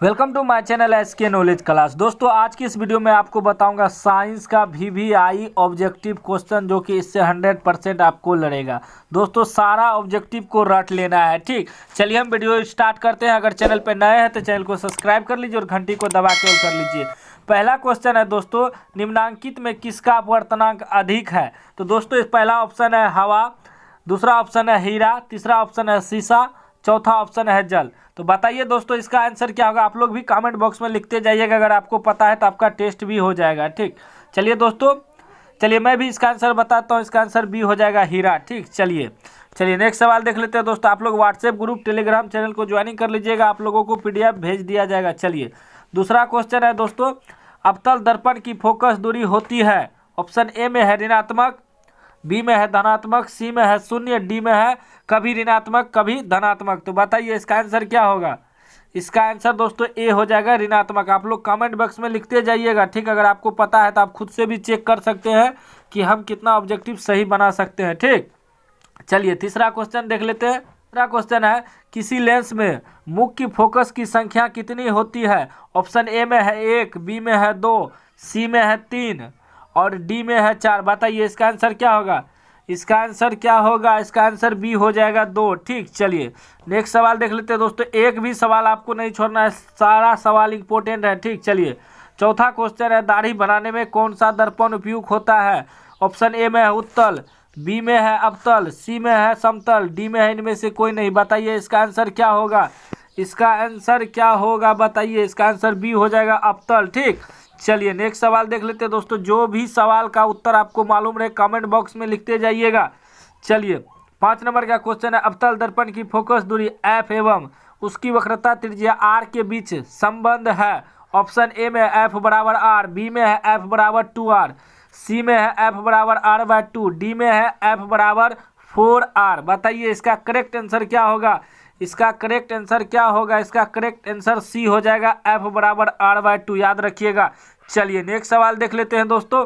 Welcome to my channel SK knowledge class. दोस्तों आज की इस वीडियो में आपको बताऊंगा साइंस का वीवीआई ऑब्जेक्टिव क्वेश्चन जो कि इससे 100% आपको लड़ेगा। दोस्तों सारा ऑब्जेक्टिव को रट लेना है। ठीक, चलिए हम वीडियो स्टार्ट करते हैं। अगर चैनल पर नए हैं तो चैनल को सब्सक्राइब कर लीजिए और घंटी को दबा के ऑल कर लीजिए। पहला क्वेश्चन है दोस्तों, निम्नांकित में किसका अपवर्तनांक अधिक है। तो दोस्तों इस पहला ऑप्शन है हवा, दूसरा ऑप्शन है हीरा, तीसरा ऑप्शन है शीशा, चौथा ऑप्शन है जल। तो बताइए दोस्तों इसका आंसर क्या होगा। आप लोग भी कमेंट बॉक्स में लिखते जाइएगा, अगर आपको पता है तो आपका टेस्ट भी हो जाएगा। ठीक, चलिए दोस्तों, चलिए मैं भी इसका आंसर बताता हूँ। इसका आंसर बी हो जाएगा हीरा। ठीक, चलिए नेक्स्ट सवाल देख लेते हैं दोस्तों। आप लोग व्हाट्सएप ग्रुप टेलीग्राम चैनल को ज्वाइनिंग कर लीजिएगा, आप लोगों को पीडीएफ भेज दिया जाएगा। चलिए दूसरा क्वेश्चन है दोस्तों, अवतल दर्पण की फोकस दूरी होती है। ऑप्शन ए में है ऋणात्मक, बी में है धनात्मक, सी में है शून्य, डी में है कभी ऋणात्मक कभी धनात्मक। तो बताइए इसका आंसर क्या होगा। इसका आंसर दोस्तों ए हो जाएगा ऋणात्मक। आप लोग कमेंट बॉक्स में लिखते जाइएगा। ठीक, अगर आपको पता है तो आप खुद से भी चेक कर सकते हैं कि हम कितना ऑब्जेक्टिव सही बना सकते हैं। ठीक, चलिए तीसरा क्वेश्चन देख लेते हैं। तीसरा क्वेश्चन है, किसी लेंस में मुख्य फोकस की संख्या कितनी होती है। ऑप्शन ए में है 1, बी में है 2, सी में है 3 और डी में है 4। बताइए इसका आंसर क्या होगा। इसका आंसर क्या होगा। इसका आंसर बी हो जाएगा 2। ठीक, चलिए नेक्स्ट सवाल देख लेते हैं दोस्तों। एक भी सवाल आपको नहीं छोड़ना है, सारा सवाल इंपॉर्टेंट है। ठीक, चलिए चौथा क्वेश्चन है, दाढ़ी बनाने में कौन सा दर्पण उपयुक्त होता है। ऑप्शन ए में है उत्तल, बी में है अवतल, सी में है समतल, डी में है इनमें से कोई नहीं। बताइए इसका आंसर क्या होगा। इसका आंसर क्या होगा बताइए। इसका आंसर बी हो जाएगा अवतल। ठीक, चलिए नेक्स्ट सवाल देख लेते हैं दोस्तों। जो भी सवाल का उत्तर आपको मालूम रहे कमेंट बॉक्स में लिखते जाइएगा। चलिए 5 नंबर का क्वेश्चन है, अवतल दर्पण की फोकस दूरी एफ एवं उसकी वक्रता त्रिज्या आर के बीच संबंध है। ऑप्शन ए में एफ बराबर आर, बी में है एफ बराबर 2r, सी में है एफ बराबर r/2, डी में है एफ बराबर 4r। बताइए इसका करेक्ट आंसर क्या होगा। इसका करेक्ट आंसर क्या होगा। इसका करेक्ट आंसर सी हो जाएगा एफ बराबर r/2, याद रखिएगा। चलिए नेक्स्ट सवाल देख लेते हैं दोस्तों।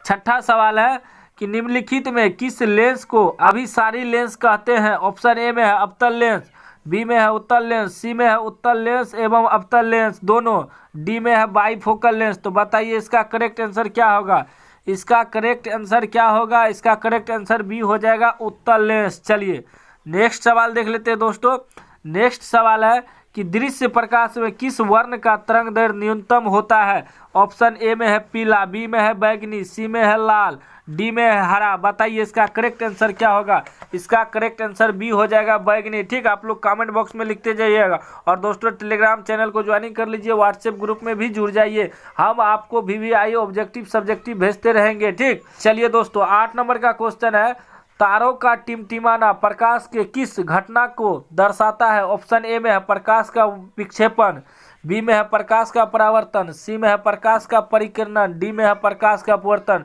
छठा सवाल है कि निम्नलिखित में किस लेंस को अभिसारी लेंस कहते हैं। ऑप्शन ए में है अवतल लेंस, बी में है उत्तल लेंस, सी में है उत्तल लेंस एवं अवतल लेंस दोनों, डी में है बाईफोकल लेंस। तो बताइए इसका करेक्ट आंसर क्या होगा। इसका करेक्ट आंसर क्या होगा। इसका करेक्ट आंसर बी हो जाएगा उत्तल लेंस। चलिए नेक्स्ट सवाल देख लेते हैं दोस्तों। नेक्स्ट सवाल है कि दृश्य प्रकाश में किस वर्ण का तरंग दैर्घ्य न्यूनतम होता है। ऑप्शन ए में है पीला, बी में है बैगनी, सी में है लाल, डी में है हरा। बताइए इसका करेक्ट आंसर क्या होगा। इसका करेक्ट आंसर बी हो जाएगा बैगनी। ठीक, आप लोग कमेंट बॉक्स में लिखते जाइएगा और दोस्तों टेलीग्राम चैनल को ज्वाइनिंग कर लीजिए, व्हाट्सएप ग्रुप में भी जुड़ जाइए। हम आपको वीवीआई ऑब्जेक्टिव सब्जेक्टिव भेजते रहेंगे। ठीक, चलिए दोस्तों 8 नंबर का क्वेश्चन है, तारों का टिमटिमाना प्रकाश के किस घटना को दर्शाता है। ऑप्शन ए में है प्रकाश का विक्षेपण, बी में है प्रकाश का परावर्तन, सी में है प्रकाश का परिकिरण, डी में है प्रकाश का अपवर्तन।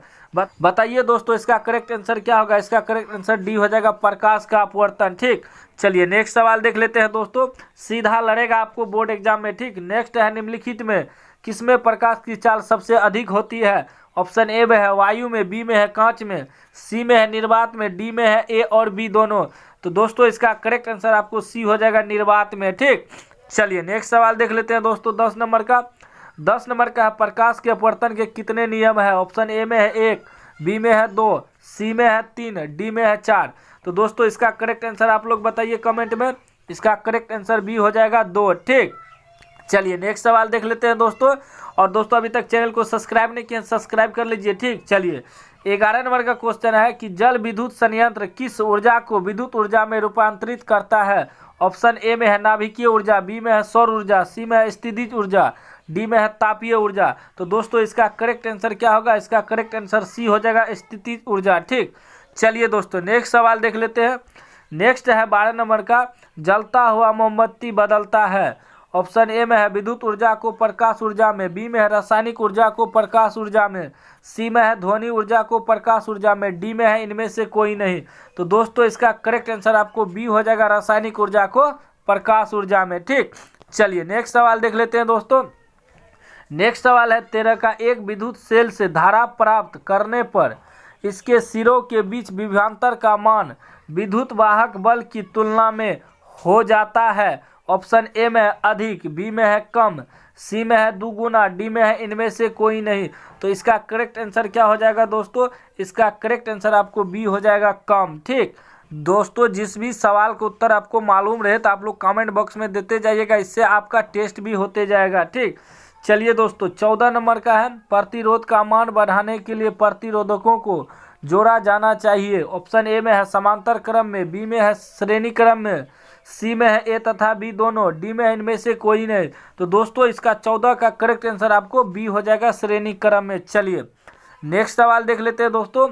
बताइए दोस्तों इसका करेक्ट आंसर क्या होगा। इसका करेक्ट आंसर डी हो जाएगा प्रकाश का अपवर्तन। ठीक, चलिए नेक्स्ट सवाल देख लेते हैं दोस्तों। सीधा लड़ेगा आपको बोर्ड एग्जाम में। ठीक, नेक्स्ट है, निम्नलिखित में किसमें प्रकाश की चाल सबसे अधिक होती है। ऑप्शन ए में है वायु में, बी में है कांच में, सी में है निर्वात में, डी में है ए और बी दोनों। तो दोस्तों इसका करेक्ट आंसर आपको सी हो जाएगा निर्वात में। ठीक, चलिए नेक्स्ट सवाल देख लेते हैं दोस्तों। 10 नंबर का है, प्रकाश के अपवर्तन के कितने नियम है। ऑप्शन ए में है 1, बी में है 2, सी में है 3, डी में है 4। तो दोस्तों इसका करेक्ट आंसर आप लोग बताइए कमेंट में। इसका करेक्ट आंसर बी हो जाएगा 2। ठीक, चलिए नेक्स्ट सवाल देख लेते हैं दोस्तों। और दोस्तों अभी तक चैनल को सब्सक्राइब नहीं किया, सब्सक्राइब कर लीजिए। ठीक, चलिए 11 नंबर का क्वेश्चन है कि जल विद्युत संयंत्र किस ऊर्जा को विद्युत ऊर्जा में रूपांतरित करता है। ऑप्शन ए में है नाभिकीय ऊर्जा, बी में है सौर ऊर्जा, सी में है स्थितिज ऊर्जा, डी में है तापीय ऊर्जा। तो दोस्तों इसका करेक्ट आंसर क्या होगा। इसका करेक्ट आंसर सी हो जाएगा स्थितिज ऊर्जा। ठीक, चलिए दोस्तों नेक्स्ट सवाल देख लेते हैं। नेक्स्ट है 12 नंबर का, जलता हुआ मोमबत्ती बदलता है। ऑप्शन ए में है विद्युत ऊर्जा को प्रकाश ऊर्जा में, बी में है रासायनिक ऊर्जा को प्रकाश ऊर्जा में, सी में है ध्वनि ऊर्जा को प्रकाश ऊर्जा में, डी में है इनमें से कोई नहीं। तो दोस्तों इसका करेक्ट आंसर आपको बी हो जाएगा रासायनिक ऊर्जा को प्रकाश ऊर्जा में। ठीक, चलिए नेक्स्ट सवाल देख लेते हैं दोस्तों। नेक्स्ट सवाल है 13 का, एक विद्युत सेल से धारा प्राप्त करने पर इसके सिरों के बीच विभवांतर का मान विद्युत वाहक बल की तुलना में हो जाता है। ऑप्शन ए में है अधिक, बी में है कम, सी में है दुगुना, डी में है इनमें से कोई नहीं। तो इसका करेक्ट आंसर क्या हो जाएगा दोस्तों? इसका करेक्ट आंसर आपको बी हो जाएगा कम। ठीक दोस्तों, जिस भी सवाल का उत्तर आपको मालूम रहे तो आप लोग कमेंट बॉक्स में देते जाइएगा, इससे आपका टेस्ट भी होते जाएगा। ठीक चलिए दोस्तों, 14 नंबर का है, प्रतिरोध का मान बढ़ाने के लिए प्रतिरोधकों को जोड़ा जाना चाहिए। ऑप्शन ए में है समांतर क्रम में, बी में है श्रेणी क्रम में, सी में है ए तथा बी दोनों, डी में है इनमें से कोई नहीं। तो दोस्तों इसका 14 का करेक्ट आंसर आपको बी हो जाएगा श्रेणी क्रम में। चलिए नेक्स्ट सवाल देख लेते हैं दोस्तों,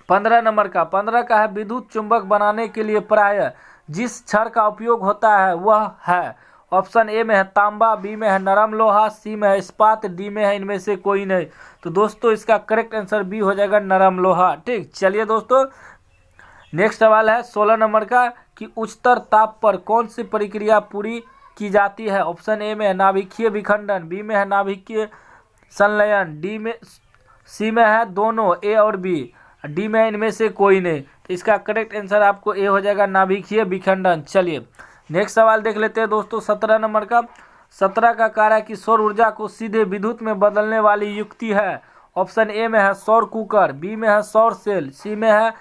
15 नंबर का। 15 का है, विद्युत चुंबक बनाने के लिए प्रायः जिस क्षण का उपयोग होता है वह है। ऑप्शन ए में है तांबा, बी में है नरम लोहा, सी में है इस्पात, डी में है इनमें से कोई नहीं। तो दोस्तों इसका करेक्ट आंसर बी हो जाएगा नरम लोहा। ठीक चलिए दोस्तों, नेक्स्ट सवाल है 16 नंबर का कि उच्चतर ताप पर कौन सी प्रक्रिया पूरी की जाती है। ऑप्शन ए में है नाभिकीय विखंडन, बी में है नाभिकीय संलयन, सी में है दोनों ए और बी, डी में इनमें से कोई नहीं। तो इसका करेक्ट आंसर आपको ए हो जाएगा नाभिकीय विखंडन। चलिए नेक्स्ट सवाल देख लेते हैं दोस्तों, 17 नंबर का। 17 का कार्य है कि सौर ऊर्जा को सीधे विद्युत में बदलने वाली युक्ति है। ऑप्शन ए में है सौर कुकर, बी में है सौर सेल, सी में है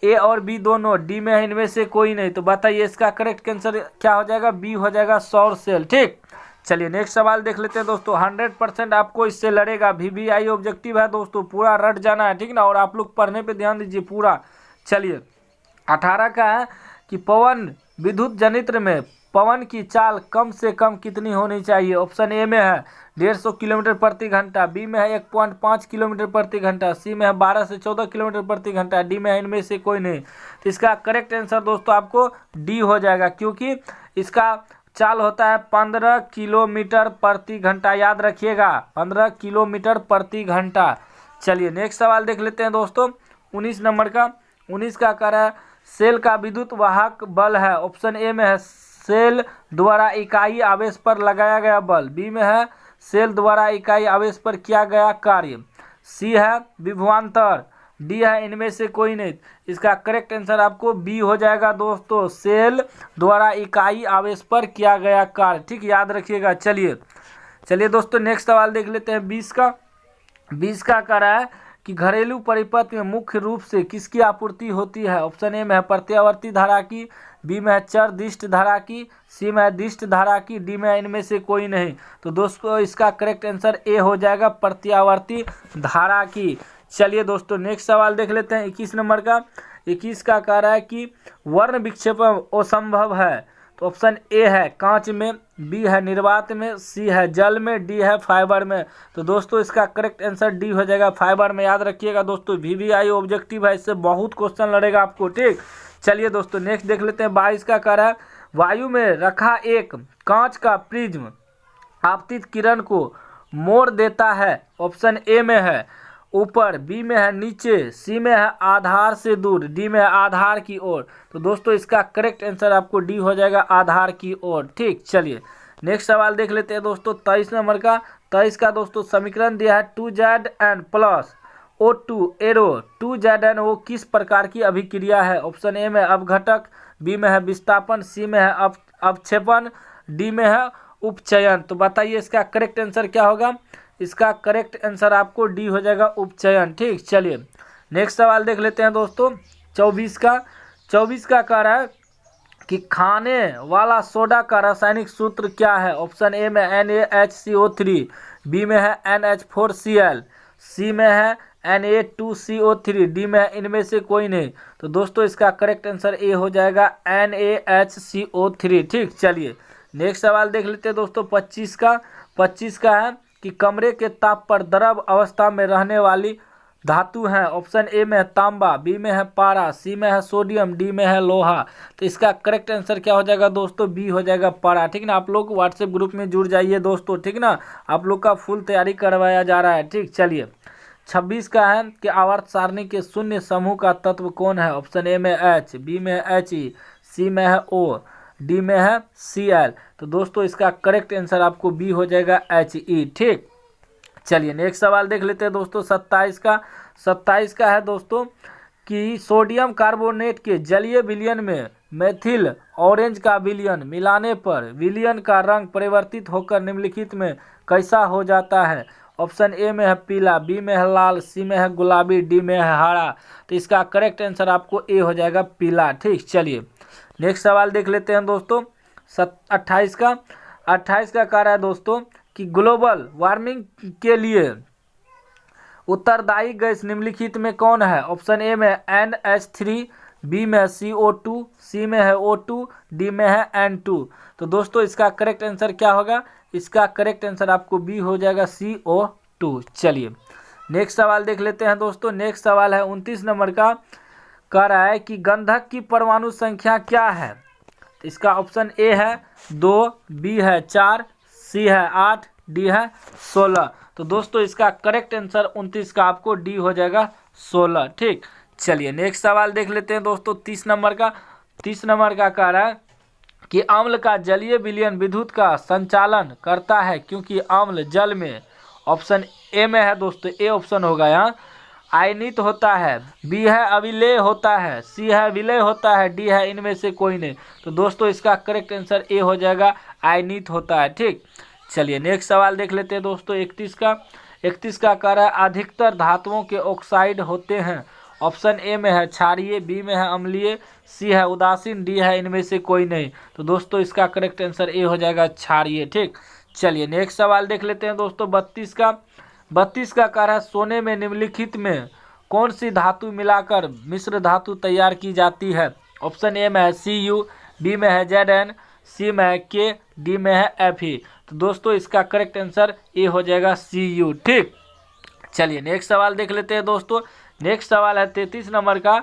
ए और बी दोनों, डी में है इनमें से कोई नहीं। तो बताइए इसका करेक्ट आंसर क्या हो जाएगा? बी हो जाएगा सौर सेल। ठीक चलिए नेक्स्ट सवाल देख लेते हैं दोस्तों, 100% आपको इससे लड़ेगा। VVI ऑब्जेक्टिव है दोस्तों, पूरा रट जाना है, ठीक ना, और आप लोग पढ़ने पे ध्यान दीजिए पूरा। चलिए 18 का है कि पवन विद्युत जनित्र में पवन की चाल कम से कम कितनी होनी चाहिए। ऑप्शन ए में है 150 किलोमीटर प्रति घंटा, बी में है 1.5 किलोमीटर प्रति घंटा, सी में है 12 से 14 किलोमीटर प्रति घंटा, डी में है इनमें से कोई नहीं। तो इसका करेक्ट आंसर दोस्तों आपको डी हो जाएगा, क्योंकि इसका चाल होता है 15 किलोमीटर प्रति घंटा, याद रखिएगा 15 किलोमीटर प्रति घंटा। चलिए नेक्स्ट सवाल देख लेते हैं दोस्तों, 19 नंबर का। 19 का कार्य है सेल का विद्युत वाहक बल है। ऑप्शन ए में है सेल द्वारा इकाई आवेश पर लगाया गया बल, बी में है सेल द्वारा इकाई आवेश पर किया गया कार्य, सी है विभवांतर, डी है इनमें से कोई नहीं। इसका करेक्ट आंसर आपको बी हो जाएगा दोस्तों, सेल द्वारा इकाई आवेश पर किया गया कार्य। ठीक याद रखिएगा। चलिए दोस्तों नेक्स्ट सवाल देख लेते हैं 20 का। 20 का कार्य है कि घरेलू परिपथ में मुख्य रूप से किसकी आपूर्ति होती है। ऑप्शन ए में है प्रत्यावर्ती धारा की, बी में है चरदिष्ट धारा की, सी में है दिष्ट धारा की, डी में है इनमें से कोई नहीं। तो दोस्तों इसका करेक्ट आंसर ए हो जाएगा प्रत्यावर्ती धारा की। चलिए दोस्तों नेक्स्ट सवाल देख लेते हैं 21 नंबर का। 21 का कार्य है कि वर्ण विक्षेपण असंभव है। तो ऑप्शन ए है कांच में, बी है निर्वात में, सी है जल में, डी है फाइबर में। तो दोस्तों इसका करेक्ट आंसर डी हो जाएगा फाइबर में। याद रखिएगा दोस्तों, VVI ऑब्जेक्टिव है, इससे बहुत क्वेश्चन लड़ेगा आपको। ठीक चलिए दोस्तों नेक्स्ट देख लेते हैं 22 का कार्य है वायु में रखा एक कांच का प्रिज्म आपतित किरण को मोड़ देता है। ऑप्शन ए में है ऊपर, बी में है नीचे, सी में है आधार से दूर, डी में है आधार की ओर। तो दोस्तों इसका करेक्ट आंसर आपको डी हो जाएगा आधार की ओर। ठीक चलिए नेक्स्ट सवाल देख लेते हैं दोस्तों 23 नंबर का। 23 का दोस्तों समीकरण दिया है 2Zn plus O2 arrow 2ZnO किस प्रकार की अभिक्रिया है। ऑप्शन ए में अपघटक, बी में है विस्थापन, सी में है अवक्षेपण, डी में है उपचयन। तो बताइए इसका करेक्ट आंसर क्या होगा। इसका करेक्ट आंसर आपको डी हो जाएगा उपचयन। ठीक चलिए नेक्स्ट सवाल देख लेते हैं दोस्तों 24 का। 24 का कार्य है कि खाने वाला सोडा का रासायनिक सूत्र क्या है। ऑप्शन ए में NaHCO3, बी में है NH4Cl, सी में है Na2CO3, डी में है इनमें से कोई नहीं। तो दोस्तों इसका करेक्ट आंसर ए हो जाएगा NaHCO3। ठीक चलिए नेक्स्ट सवाल देख लेते हैं दोस्तों 25 का। 25 का है कि कमरे के ताप पर द्रव अवस्था में रहने वाली धातु हैं। ऑप्शन ए में है तांबा, बी में है पारा, सी में है सोडियम, डी में है लोहा। तो इसका करेक्ट आंसर क्या हो जाएगा दोस्तों, बी हो जाएगा पारा। ठीक ना, आप लोग व्हाट्सएप ग्रुप में जुड़ जाइए दोस्तों, ठीक ना, आप लोग का फुल तैयारी करवाया जा रहा है। ठीक चलिए 26 का है कि आवर्त सारणी के शून्य समूह का तत्व कौन है। ऑप्शन ए में H, बी में है He, सी में है O, डी में है Cl। तो दोस्तों इसका करेक्ट आंसर आपको बी हो जाएगा He। ठीक चलिए नेक्स्ट सवाल देख लेते हैं दोस्तों 27 का। 27 का है दोस्तों कि सोडियम कार्बोनेट के जलीय विलयन में मेथिल ऑरेंज का विलयन मिलाने पर विलयन का रंग परिवर्तित होकर निम्नलिखित में कैसा हो जाता है? ऑप्शन ए में है पीला, बी में है लाल, सी में है गुलाबी, डी में है हरा। तो इसका करेक्ट आंसर आपको ए हो जाएगा पीला। ठीक, चलिए नेक्स्ट सवाल देख लेते हैं दोस्तों 28 का। 28 का कह रहा है दोस्तों कि ग्लोबल वार्मिंग के लिए उत्तरदायी गैस निम्नलिखित में कौन है? ऑप्शन ए में NH3, बी में है CO2, सी में है O2, डी में है N2। तो दोस्तों इसका करेक्ट आंसर क्या होगा? इसका करेक्ट आंसर आपको बी हो जाएगा CO2। चलिए नेक्स्ट सवाल देख लेते हैं दोस्तों। नेक्स्ट सवाल है 29 नंबर का, कह रहा है कि गंधक की परमाणु संख्या क्या है? तो इसका ऑप्शन ए है 2, बी है 4, सी है 8, डी है 16। तो दोस्तों इसका करेक्ट आंसर 29 का आपको डी हो जाएगा 16। ठीक, चलिए नेक्स्ट सवाल देख लेते हैं दोस्तों 30 नंबर का। 30 नंबर का कह रहा है कि अम्ल का जलीय विलयन विद्युत का संचालन करता है क्योंकि अम्ल जल में, ऑप्शन ए में है दोस्तों, ए ऑप्शन होगा यहाँ, आयनित होता है, बी है अविलेय होता है, सी है विलय होता है, डी है इनमें से कोई नहीं। तो दोस्तों इसका करेक्ट आंसर ए हो जाएगा आयनित होता है। ठीक, चलिए नेक्स्ट सवाल देख लेते हैं दोस्तों 31 का। 31 का कह रहा है अधिकतर धातुओं के ऑक्साइड होते हैं। ऑप्शन ए में है क्षारीय, बी में है अम्लीय, सी है उदासीन, डी है इनमें से कोई नहीं। तो दोस्तों इसका करेक्ट आंसर ए हो जाएगा क्षारीय। ठीक, चलिए नेक्स्ट सवाल देख लेते हैं दोस्तों 32 का। 32 का कह रहा है सोने में निम्नलिखित में कौन सी धातु मिलाकर मिश्र धातु तैयार की जाती है? ऑप्शन ए में है Cu, बी में है Zn, सी में है K, डी में है Fe। तो दोस्तों इसका करेक्ट आंसर ए हो जाएगा Cu। ठीक, चलिए नेक्स्ट सवाल देख लेते हैं दोस्तों। नेक्स्ट सवाल है 33 नंबर का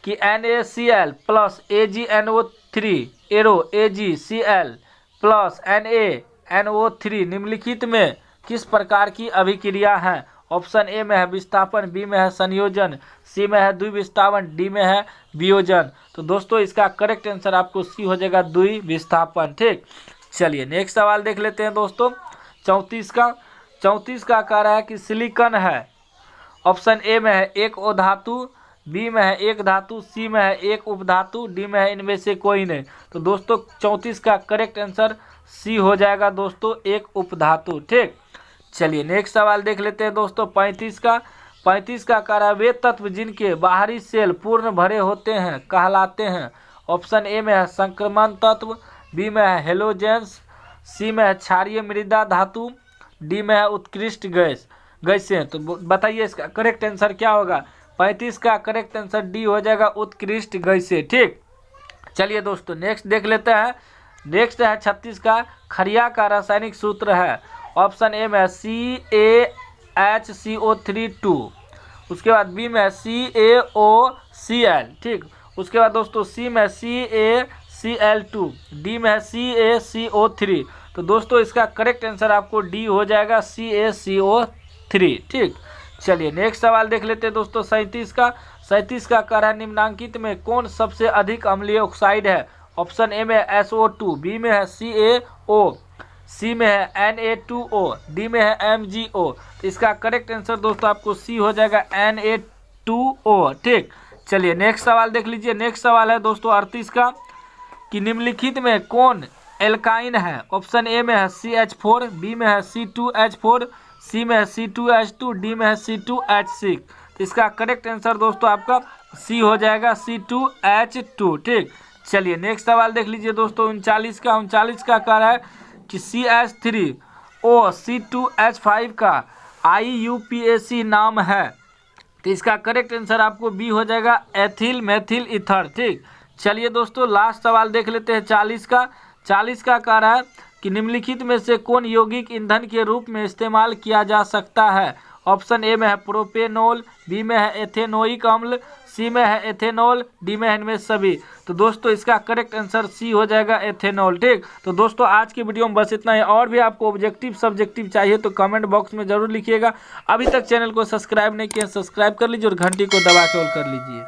कि NaCl plus AgNO3 arrow AgCl plus NaNO3 निम्नलिखित में किस प्रकार की अभिक्रिया है? ऑप्शन ए में है विस्थापन, बी में है संयोजन, सी में है द्विविस्थापन, डी में है वियोजन। तो दोस्तों इसका करेक्ट आंसर आपको सी हो जाएगा द्विविस्थापन। ठीक, चलिए नेक्स्ट सवाल देख लेते हैं दोस्तों 34 का। 34 का कह रहा है कि सिलिकॉन है, ऑप्शन ए में है एक अधातु, बी में है एक धातु, सी में है एक उपधातु, डी में है इनमें से कोई नहीं। तो दोस्तों 34 का करेक्ट आंसर सी हो जाएगा दोस्तों एक उपधातु। ठीक, चलिए नेक्स्ट सवाल देख लेते हैं दोस्तों 35 का। 35 का कह रहा है वे तत्व जिनके बाहरी सेल पूर्ण भरे होते हैं कहलाते हैं। ऑप्शन ए में है संक्रमण तत्व, बी में है हेलोजेंस, सी में है क्षारीय मृदा धातु, डी में है उत्कृष्ट गैसें। तो बताइए इसका करेक्ट आंसर क्या होगा? 35 का करेक्ट आंसर डी हो जाएगा उत्कृष्ट गैसें। ठीक, चलिए दोस्तों नेक्स्ट देख लेते हैं। नेक्स्ट है 36 का, खरिया का रासायनिक सूत्र है। ऑप्शन ए में है CaHCO3 उसके बाद बी में है CaOCl। ठीक, उसके बाद दोस्तों सी में CaCl2, डी में है CaCO3। तो दोस्तों इसका करेक्ट आंसर आपको डी हो जाएगा CaCO3। ठीक, चलिए नेक्स्ट सवाल देख लेते हैं दोस्तों 37 का। 37 का कह रहा है निम्नांकित में कौन सबसे अधिक अम्लीय ऑक्साइड है? ऑप्शन ए में है SO2, बी में है CaO, सी में है Na2O, डी में है MgO। तो इसका करेक्ट आंसर दोस्तों आपको सी हो जाएगा Na2O। ठीक, चलिए नेक्स्ट सवाल देख लीजिए। नेक्स्ट सवाल है दोस्तों 38 का कि निम्नलिखित में कौन एल्काइन है? ऑप्शन ए में है CH4, बी में है C2H4, सी में है C2H2, डी में है C2H6। तो इसका करेक्ट आंसर दोस्तों आपका सी हो जाएगा C2H2। ठीक, चलिए नेक्स्ट सवाल देख लीजिए दोस्तों 39 का। 39 का कह रहा है कि CH3O C2H5 का IUPAC नाम है। तो इसका करेक्ट आंसर आपको बी हो जाएगा एथिल मेथिल ईथर। ठीक, चलिए दोस्तों लास्ट सवाल देख लेते हैं 40 का। 40 का कह रहा है कि निम्नलिखित में से कौन यौगिक ईंधन के रूप में इस्तेमाल किया जा सकता है? ऑप्शन ए में है प्रोपेनॉल, बी में है एथेनोइक अम्ल, सी में है एथेनॉल, डी में है इनमें सभी। तो दोस्तों इसका करेक्ट आंसर सी हो जाएगा एथेनॉल। ठीक, तो दोस्तों आज की वीडियो में बस इतना ही। और भी आपको ऑब्जेक्टिव सब्जेक्टिव चाहिए तो कमेंट बॉक्स में जरूर लिखिएगा। अभी तक चैनल को सब्सक्राइब नहीं किया सब्सक्राइब कर लीजिए और घंटी को दबा के ऑल कर लीजिए।